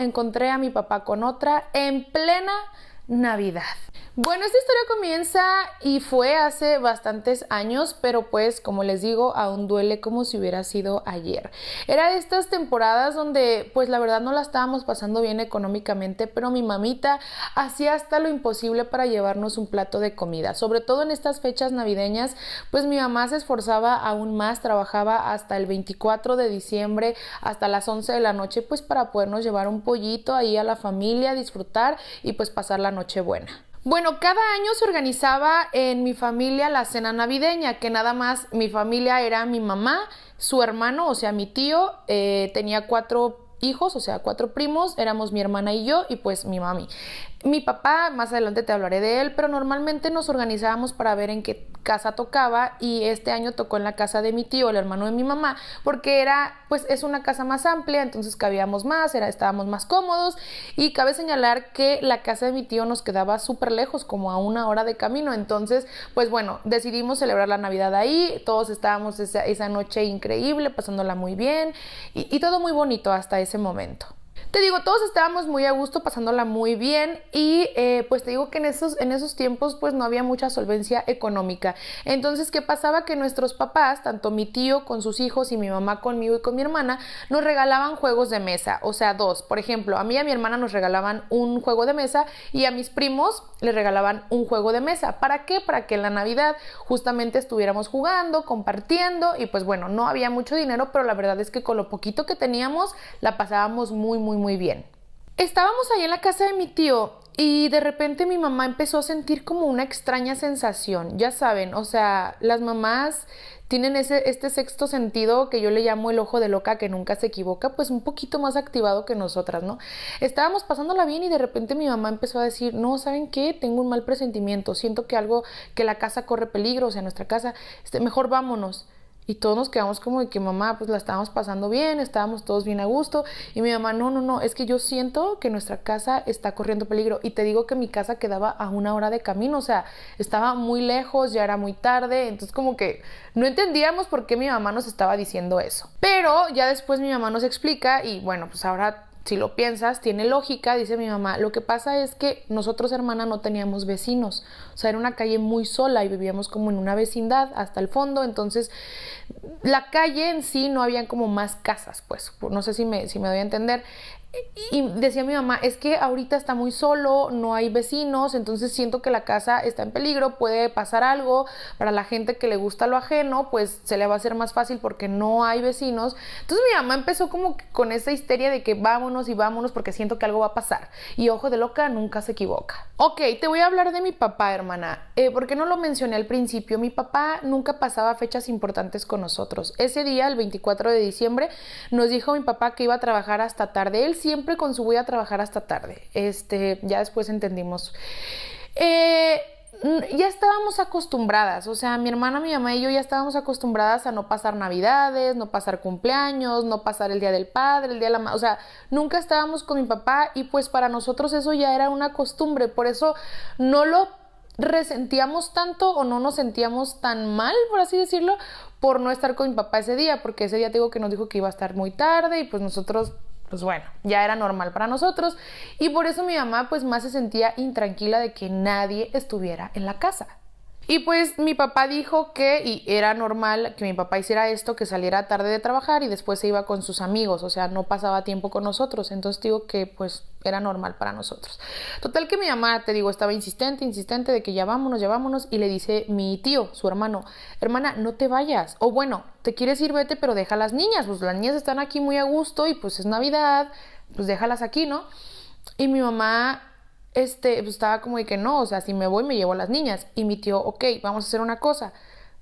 encontré a mi papá con otra en plena Navidad. Bueno, esta historia comienza y fue hace bastantes años, pero pues como les digo, aún duele como si hubiera sido ayer. Era de estas temporadas donde pues la verdad no la estábamos pasando bien económicamente, pero mi mamita hacía hasta lo imposible para llevarnos un plato de comida. Sobre todo en estas fechas navideñas, pues mi mamá se esforzaba aún más, trabajaba hasta el 24 de diciembre, hasta las 11 de la noche, pues para podernos llevar un pollito ahí a la familia, disfrutar y pues pasar la noche buena. Bueno, cada año se organizaba en mi familia la cena navideña, que nada más mi familia era mi mamá, su hermano, o sea, mi tío, tenía 4 hijos, o sea, 4 primos, éramos mi hermana y yo, y pues mi mami. Mi papá, más adelante te hablaré de él, pero normalmente nos organizábamos para ver en qué casa tocaba, y este año tocó en la casa de mi tío, el hermano de mi mamá, porque pues es una casa más amplia, entonces cabíamos más, estábamos más cómodos, y cabe señalar que la casa de mi tío nos quedaba súper lejos, como a 1 hora de camino. Entonces, pues bueno, decidimos celebrar la Navidad ahí, todos estábamos esa noche increíble, pasándola muy bien, y todo muy bonito hasta ese momento. Te digo, todos estábamos muy a gusto, pasándola muy bien, y pues te digo que en esos tiempos pues no había mucha solvencia económica. Entonces, ¿qué pasaba? Que nuestros papás, tanto mi tío con sus hijos y mi mamá conmigo y con mi hermana, nos regalaban juegos de mesa, o sea, 2. Por ejemplo, a mí y a mi hermana nos regalaban un juego de mesa, y a mis primos les regalaban un juego de mesa. ¿Para qué? Para que en la Navidad justamente estuviéramos jugando, compartiendo, y pues bueno, no había mucho dinero, pero la verdad es que con lo poquito que teníamos la pasábamos muy bien. Estábamos ahí en la casa de mi tío y de repente mi mamá empezó a sentir como una extraña sensación. Ya saben, o sea, las mamás tienen este sexto sentido que yo le llamo el ojo de loca que nunca se equivoca, pues un poquito más activado que nosotras, ¿no? Estábamos pasándola bien y de repente mi mamá empezó a decir, no, ¿saben qué? Tengo un mal presentimiento, siento que la casa corre peligro, o sea, nuestra casa, mejor vámonos. Y todos nos quedamos como de que mamá, pues la estábamos pasando bien, estábamos todos bien a gusto. Y mi mamá, no, es que yo siento que nuestra casa está corriendo peligro. Y te digo que mi casa quedaba a 1 hora de camino, o sea, estaba muy lejos, ya era muy tarde. Entonces como que no entendíamos por qué mi mamá nos estaba diciendo eso. Pero ya después mi mamá nos explica y bueno, pues ahora si lo piensas, tiene lógica, dice mi mamá. Lo que pasa es que nosotros, hermana, no teníamos vecinos. O sea, era una calle muy sola y vivíamos como en una vecindad hasta el fondo. Entonces, la calle en sí no habían como más casas, pues. No sé si me doy a entender. Y decía mi mamá, es que ahorita está muy solo, no hay vecinos, entonces siento que la casa está en peligro, puede pasar algo. Para la gente que le gusta lo ajeno, pues se le va a hacer más fácil porque no hay vecinos. Entonces mi mamá empezó como que con esa histeria de que vámonos y vámonos porque siento que algo va a pasar. Y ojo de loca nunca se equivoca. Ok, te voy a hablar de mi papá, hermana. ¿Por qué no lo mencioné al principio? Mi papá nunca pasaba fechas importantes con nosotros. Ese día, el 24 de diciembre, nos dijo mi papá que iba a trabajar hasta tarde. Él siempre con su voy a trabajar hasta tarde. Ya después entendimos. Ya estábamos acostumbradas, o sea, mi hermana, mi mamá y yo ya estábamos acostumbradas a no pasar Navidades, no pasar cumpleaños, no pasar el Día del Padre, el Día de la Madre, o sea, nunca estábamos con mi papá y pues para nosotros eso ya era una costumbre, por eso no lo resentíamos tanto o no nos sentíamos tan mal, por así decirlo, por no estar con mi papá ese día, porque ese día te digo que nos dijo que iba a estar muy tarde y pues nosotros, pues bueno, ya era normal para nosotros y por eso mi mamá pues más se sentía intranquila de que nadie estuviera en la casa. Y pues mi papá dijo que y era normal que mi papá hiciera esto, que saliera tarde de trabajar y después se iba con sus amigos, o sea, no pasaba tiempo con nosotros, entonces digo que pues era normal para nosotros. Total que mi mamá, te digo, estaba insistente de que ya vámonos, y le dice mi tío, su hermano, hermana, no te vayas, o bueno, te quieres ir, vete, pero deja a las niñas, pues las niñas están aquí muy a gusto y pues es Navidad, pues déjalas aquí, ¿no? Y mi mamá pues estaba como de que no, o sea, si me voy me llevo a las niñas. Y mi tío, ok, vamos a hacer una cosa,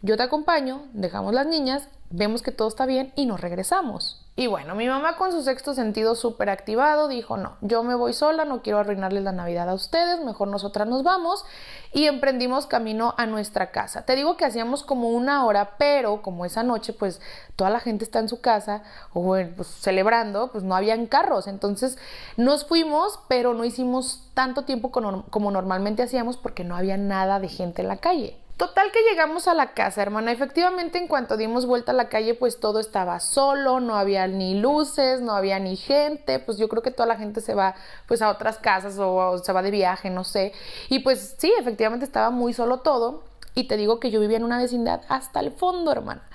yo te acompaño, dejamos las niñas, vemos que todo está bien y nos regresamos. Y bueno, mi mamá con su sexto sentido súper activado dijo, no, yo me voy sola, no quiero arruinarles la Navidad a ustedes, mejor nosotras nos vamos, y emprendimos camino a nuestra casa. Te digo que hacíamos como 1 hora, pero como esa noche pues toda la gente está en su casa o bueno, pues celebrando, pues no habían carros, entonces nos fuimos, pero no hicimos tanto tiempo como normalmente hacíamos porque no había nada de gente en la calle. Total que llegamos a la casa, hermana. Efectivamente, en cuanto dimos vuelta a la calle, pues todo estaba solo, no había ni luces, no había ni gente. Pues yo creo que toda la gente se va pues a otras casas o se va de viaje, no sé. Y pues sí, efectivamente estaba muy solo todo. Y te digo que yo vivía en una vecindad hasta el fondo, hermana.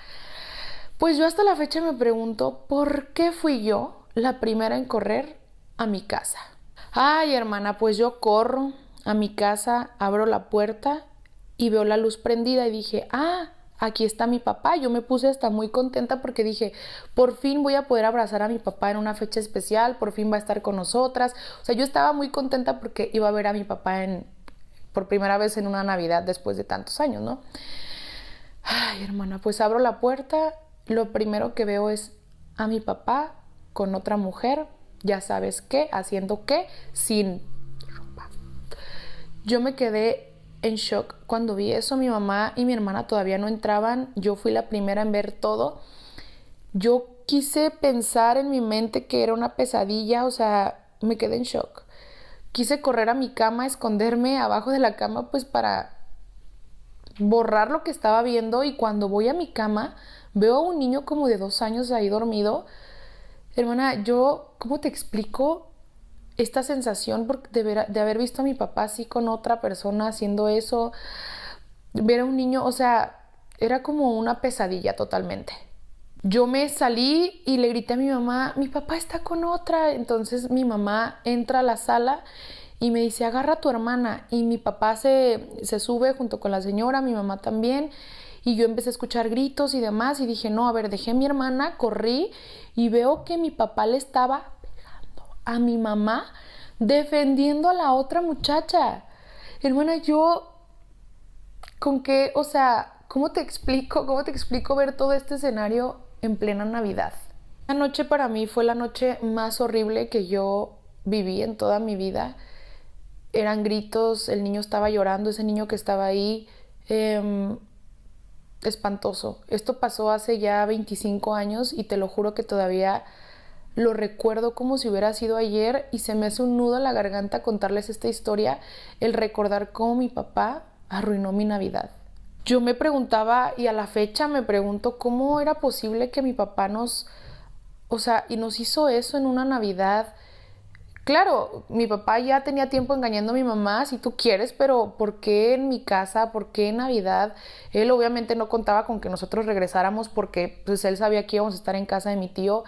Pues yo hasta la fecha me pregunto, ¿por qué fui yo la primera en correr a mi casa? Ay, hermana, pues yo corro a mi casa, abro la puerta y veo la luz prendida y dije, aquí está mi papá. Yo me puse hasta muy contenta porque dije, por fin voy a poder abrazar a mi papá en una fecha especial, por fin va a estar con nosotras. O sea, yo estaba muy contenta porque iba a ver a mi papá por primera vez en una Navidad después de tantos años, ¿no? Ay, hermana, pues abro la puerta, lo primero que veo es a mi papá con otra mujer, ya sabes qué, haciendo qué, sin ropa. Yo me quedé en shock cuando vi eso. Mi mamá y mi hermana todavía no entraban, yo fui la primera en ver todo. Yo quise pensar en mi mente que era una pesadilla, o sea, me quedé en shock. Quise correr a mi cama, esconderme abajo de la cama pues para borrar lo que estaba viendo, y cuando voy a mi cama veo a un niño como de 2 años ahí dormido. Hermana, yo, ¿cómo te explico esta sensación de haber visto a mi papá así con otra persona haciendo eso? Ver a un niño, o sea, era como una pesadilla totalmente. Yo me salí y le grité a mi mamá, mi papá está con otra. Entonces mi mamá entra a la sala y me dice, agarra a tu hermana. Y mi papá se sube junto con la señora, mi mamá también. Y yo empecé a escuchar gritos y demás y dije, no, a ver, dejé a mi hermana, corrí y veo que mi papá le estaba pegando a mi mamá defendiendo a la otra muchacha. Hermana, yo, ¿con qué? O sea, ¿cómo te explico? ¿Cómo te explico ver todo este escenario en plena Navidad? La noche para mí fue la noche más horrible que yo viví en toda mi vida. Eran gritos, el niño estaba llorando, ese niño que estaba ahí, espantoso. Esto pasó hace ya 25 años y te lo juro que todavía lo recuerdo como si hubiera sido ayer, y se me hace un nudo en la garganta contarles esta historia, el recordar cómo mi papá arruinó mi Navidad. Yo me preguntaba, y a la fecha me pregunto, cómo era posible que mi papá nos hizo eso en una Navidad. Claro, mi papá ya tenía tiempo engañando a mi mamá, si tú quieres, pero ¿por qué en mi casa? ¿Por qué en Navidad? Él obviamente no contaba con que nosotros regresáramos porque pues él sabía que íbamos a estar en casa de mi tío.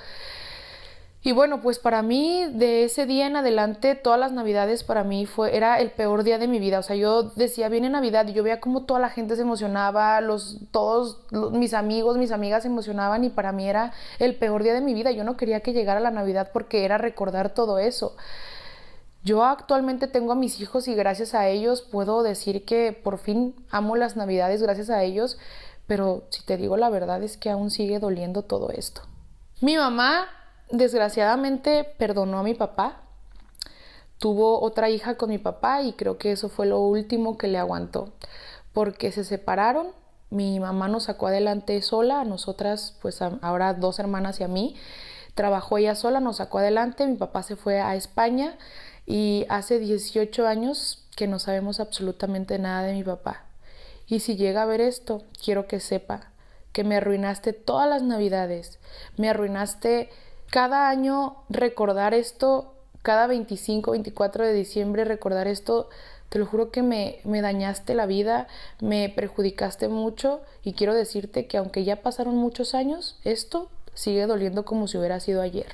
Y bueno, pues para mí, de ese día en adelante, todas las Navidades para mí era el peor día de mi vida. O sea, yo decía, viene Navidad, y yo veía cómo toda la gente se emocionaba, mis amigos, mis amigas se emocionaban, y para mí era el peor día de mi vida. Yo no quería que llegara la Navidad porque era recordar todo eso. Yo actualmente tengo a mis hijos y gracias a ellos puedo decir que por fin amo las Navidades gracias a ellos, pero si te digo la verdad es que aún sigue doliendo todo esto. Mi mamá desgraciadamente perdonó a mi papá, tuvo otra hija con mi papá y creo que eso fue lo último que le aguantó, porque se separaron. Mi mamá nos sacó adelante sola, a nosotras, pues ahora 2 hermanas y a mí. Trabajó ella sola, nos sacó adelante. Mi papá se fue a España y hace 18 años que no sabemos absolutamente nada de mi papá. Y si llega a ver esto, quiero que sepa que me arruinaste todas las Navidades, me arruinaste cada año recordar esto, cada 25, 24 de diciembre recordar esto. Te lo juro que me dañaste la vida, me perjudicaste mucho, y quiero decirte que aunque ya pasaron muchos años, esto sigue doliendo como si hubiera sido ayer.